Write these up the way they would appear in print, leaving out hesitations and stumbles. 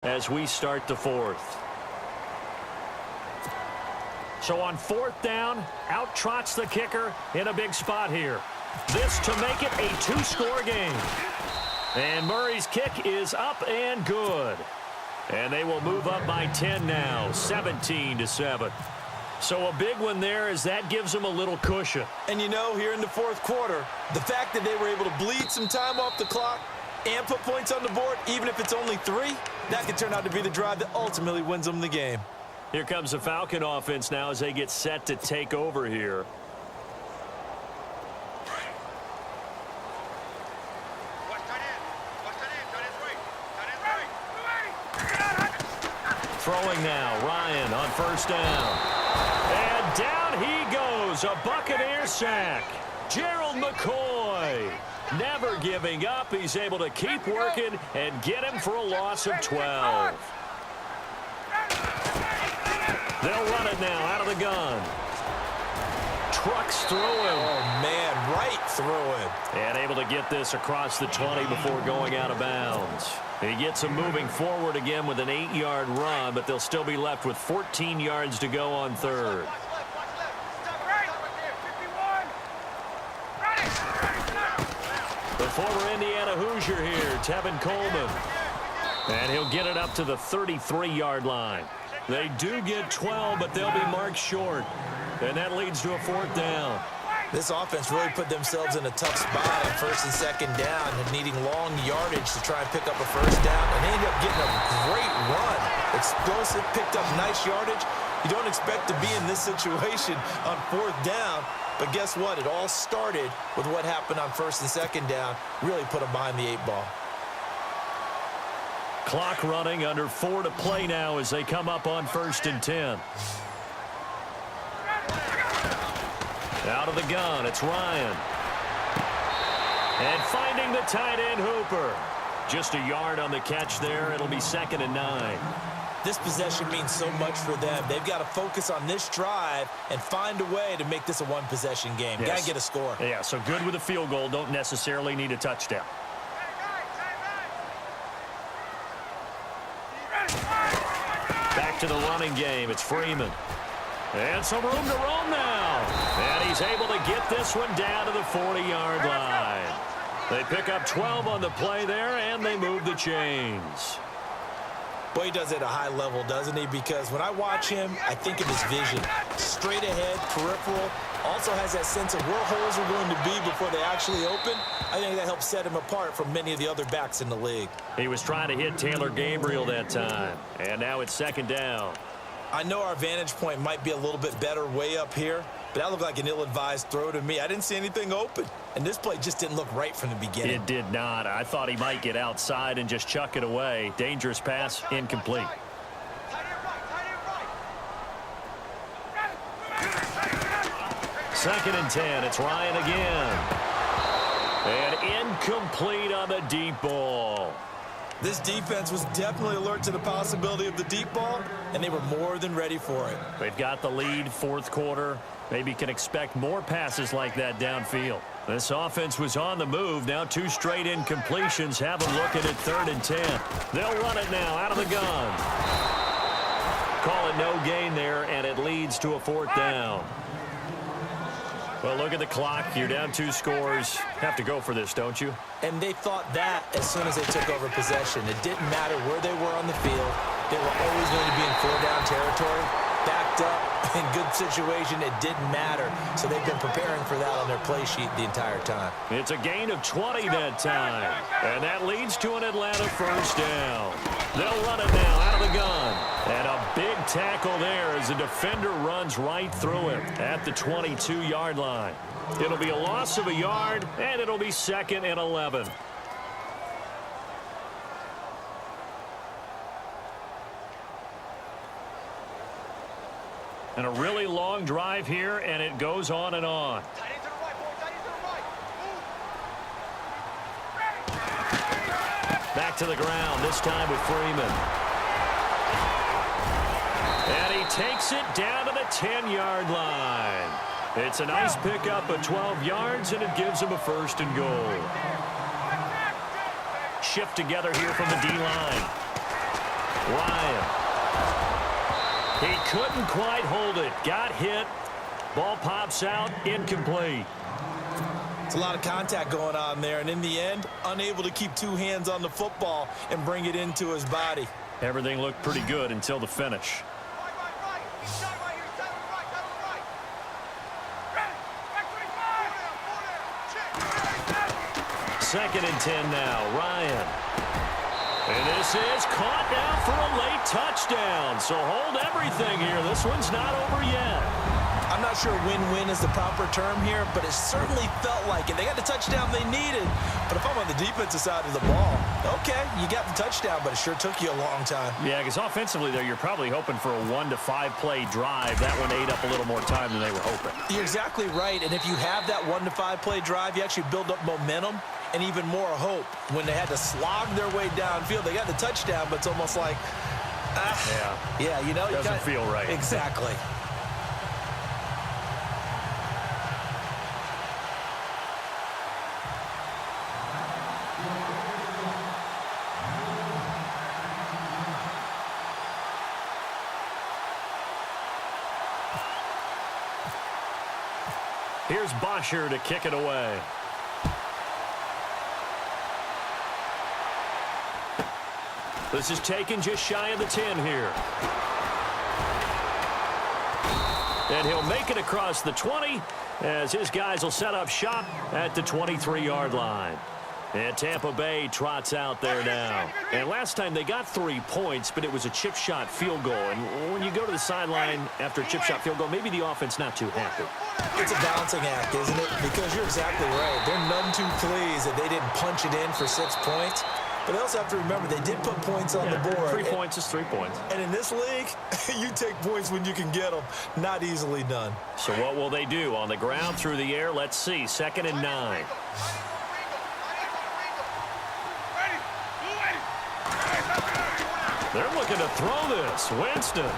as we start the fourth. So on fourth down, out trots the kicker in a big spot here. This to make it a two-score game. And Murray's kick is up and good. And they will move up by 10 now, 17-7. So a big one there as that gives them a little cushion. And you know, here in the fourth quarter, the fact that they were able to bleed some time off the clock and put points on the board, even if it's only 3, that could turn out to be the drive that ultimately wins them the game. Here comes the Falcon offense now as they get set to take over here. Throwing now, Ryan on first down. And down he goes, a Buccaneer sack. Gerald McCoy never giving up. He's able to keep working and get him for a loss of 12. They'll run it now out of the gun. Trucks through him. Oh, man, right through him. And able to get this across the 20 before going out of bounds. He gets him moving forward again with an 8-yard run, but they'll still be left with 14 yards to go on third. The former Indiana Hoosier here, Tevin Coleman. And he'll get it up to the 33-yard line. They do get 12, but they'll be marked short. And that leads to a fourth down. This offense really put themselves in a tough spot on first and second down and needing long yardage to try and pick up a first down. And they ended up getting a great run. Explosive, picked up nice yardage. You don't expect to be in this situation on fourth down. But guess what? It all started with what happened on first and second down. Really put them behind the 8 ball. Clock running, under 4 to play now as they come up on first and 10. Out of the gun, it's Ryan. And finding the tight end Hooper. Just a yard on the catch there. It'll be 2nd and 9. This possession means so much for them. They've got to focus on this drive and find a way to make this a one-possession game. Yes. Got to get a score. Yeah, so good with a field goal. Don't necessarily need a touchdown. Back to the running game. It's Freeman. And some room to roam now. And he's able to get this one down to the 40-yard line. They pick up 12 on the play there, and they move the chains. Boy, he does it at a high level, doesn't he? Because when I watch him, I think of his vision. Straight ahead, peripheral. Also has that sense of where holes are going to be before they actually open. I think that helps set him apart from many of the other backs in the league. He was trying to hit Taylor Gabriel that time. And now it's 2nd down. I know our vantage point might be a little bit better way up here, but that looked like an ill-advised throw to me. I didn't see anything open, and this play just didn't look right from the beginning. It did not. I thought he might get outside and just chuck it away. Dangerous pass, incomplete. Second and 10. It's Ryan again. And incomplete on the deep ball. This defense was definitely alert to the possibility of the deep ball, and they were more than ready for it. They've got the lead, fourth quarter. Maybe can expect more passes like that downfield. This offense was on the move. Now 2 straight incompletions have them looking at 3rd and 10. They'll run it now out of the gun. Call it no gain there, and it leads to a 4th down. Well, look at the clock. You're down 2 scores. Have to go for this, don't you? And they thought that as soon as they took over possession. It didn't matter where they were on the field. They were always going to be in 4-down territory. Backed up, in good situation, it didn't matter. So they've been preparing for that on their play sheet the entire time. It's a gain of 20 that time. And that leads to an Atlanta first down. They'll run it now out of the gun. And a big tackle there as the defender runs right through him at the 22-yard line. It'll be a loss of a yard, and it'll be 2nd and 11. And a really long drive here, and it goes on and on. Back to the ground, this time with Freeman. And he takes it down to the 10-yard line. It's a nice pickup of 12 yards, and it gives him a 1st and goal. Shift together here from the D-line. Ryan. He couldn't quite hold it. Got hit. Ball pops out. Incomplete. It's a lot of contact going on there, and in the end, unable to keep two hands on the football and bring it into his body. Everything looked pretty good until the finish. Second and 10 now. Ryan. And this is caught now for a late touchdown. So hold everything here. This one's not over yet. I'm not sure win-win is the proper term here, but it certainly felt like it. They got the touchdown they needed, but if I'm on the defensive side of the ball, okay, you got the touchdown, but it sure took you a long time. Yeah, because offensively there, you're probably hoping for a 1 to 5 play drive. That one ate up a little more time than they were hoping. You're exactly right, and if you have that 1 to 5 play drive, you actually build up momentum and even more hope. When they had to slog their way downfield, they got the touchdown, but it's almost like, yeah, you know, doesn't feel right. Exactly. Here's Bosher to kick it away. This is taken just shy of the 10 here. And he'll make it across the 20 as his guys will set up shop at the 23-yard line. And Tampa Bay trots out there now. And last time they got 3 points, but it was a chip shot field goal. And when you go to the sideline after a chip shot field goal, maybe the offense not too happy. It's a balancing act, isn't it? Because you're exactly right. They're none too pleased that they didn't punch it in for 6 points. But they also have to remember they did put points on the board. 3 points is 3 points. And in this league, you take points when you can get them. Not easily done. So what will they do? On the ground, through the air? Let's see. 2nd and 9. They're looking to throw this. Winston.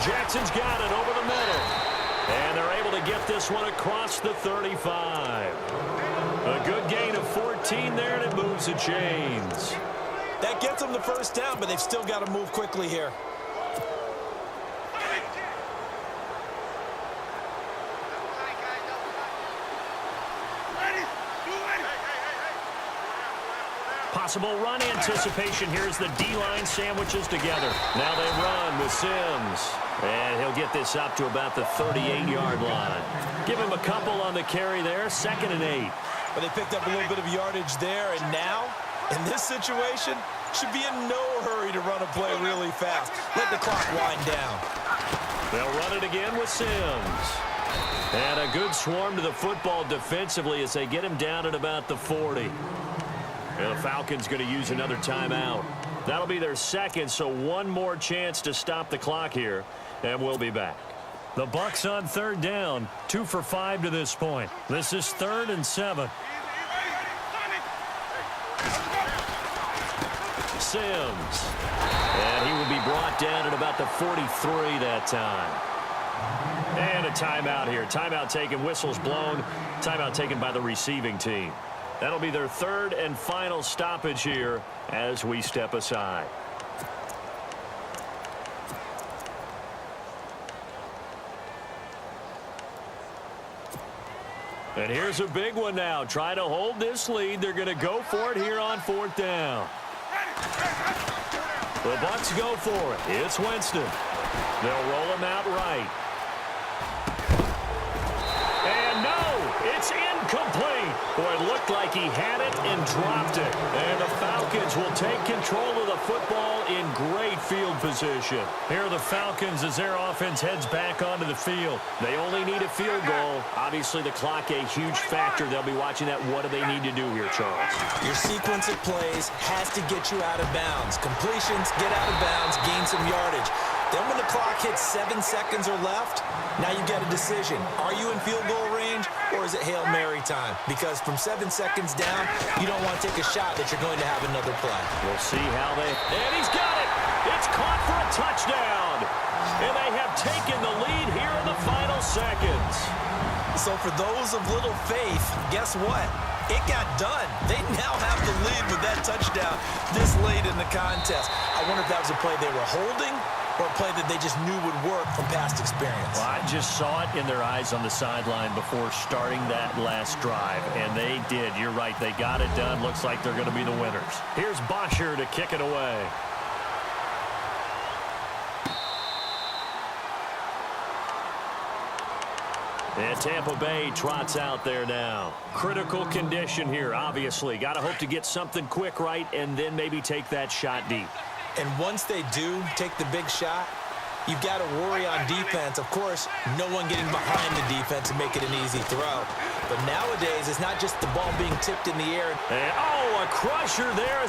Jackson's got it over the middle. And they're able to get this one across the 35. A good gain of 14 there, and it moves the chains. That gets them the first down, but they've still got to move quickly here. Possible run anticipation. Here's the D-line sandwiches together. Now they run with Sims. And he'll get this up to about the 38-yard line. Give him a couple on the carry there. 2nd and 8. But they picked up a little bit of yardage there, and now, in this situation, should be in no hurry to run a play really fast. Let the clock wind down. They'll run it again with Sims. And a good swarm to the football defensively as they get him down at about the 40. And the Falcons going to use another timeout. That'll be their second, so one more chance to stop the clock here, and we'll be back. The Bucs on 3rd down, 2 for 5 to this point. This is 3rd and 7. Sims. And he will be brought down at about the 43 that time. And a timeout here. Timeout taken, whistles blown. Timeout taken by the receiving team. That'll be their 3rd and final stoppage here as we step aside. And here's a big one now. Trying to hold this lead. They're going to go for it here on 4th down. The Bucs go for it. It's Winston. They'll roll him out right. And no, it's incomplete. Boy, it looked like he had it and dropped it. And the Falcons will take control of the football in great field position. Here are the Falcons as their offense heads back onto the field. They only need a field goal. Obviously, the clock a huge factor. They'll be watching that. What do they need to do here, Charles? Your sequence of plays has to get you out of bounds. Completions, get out of bounds, gain some yardage. Then when the clock hits 7 seconds or left, now you get a decision. Are you in field goal range, or is it Hail Mary time? Because from 7 seconds down, you don't want to take a shot that you're going to have another play. We'll see how they... And he's got it! It's caught for a touchdown! And they have taken the lead here in the final seconds. So for those of little faith, guess what? it got done. They now have the lead with that touchdown this late in the contest. I wonder if that was a play they were holding or a play that they just knew would work from past experience. Well, I just saw it in their eyes on the sideline before starting that last drive, and they did. You're right. They got it done. Looks like they're going to be the winners. Here's Bosher to kick it away. And Tampa Bay trots out there now. Critical condition here, obviously. Got to hope to get something quick right and then maybe take that shot deep. And once they do take the big shot, you've got to worry on defense. Of course, no one getting behind the defense and make it an easy throw. But nowadays, it's not just the ball being tipped in the air. And, oh, a crusher there.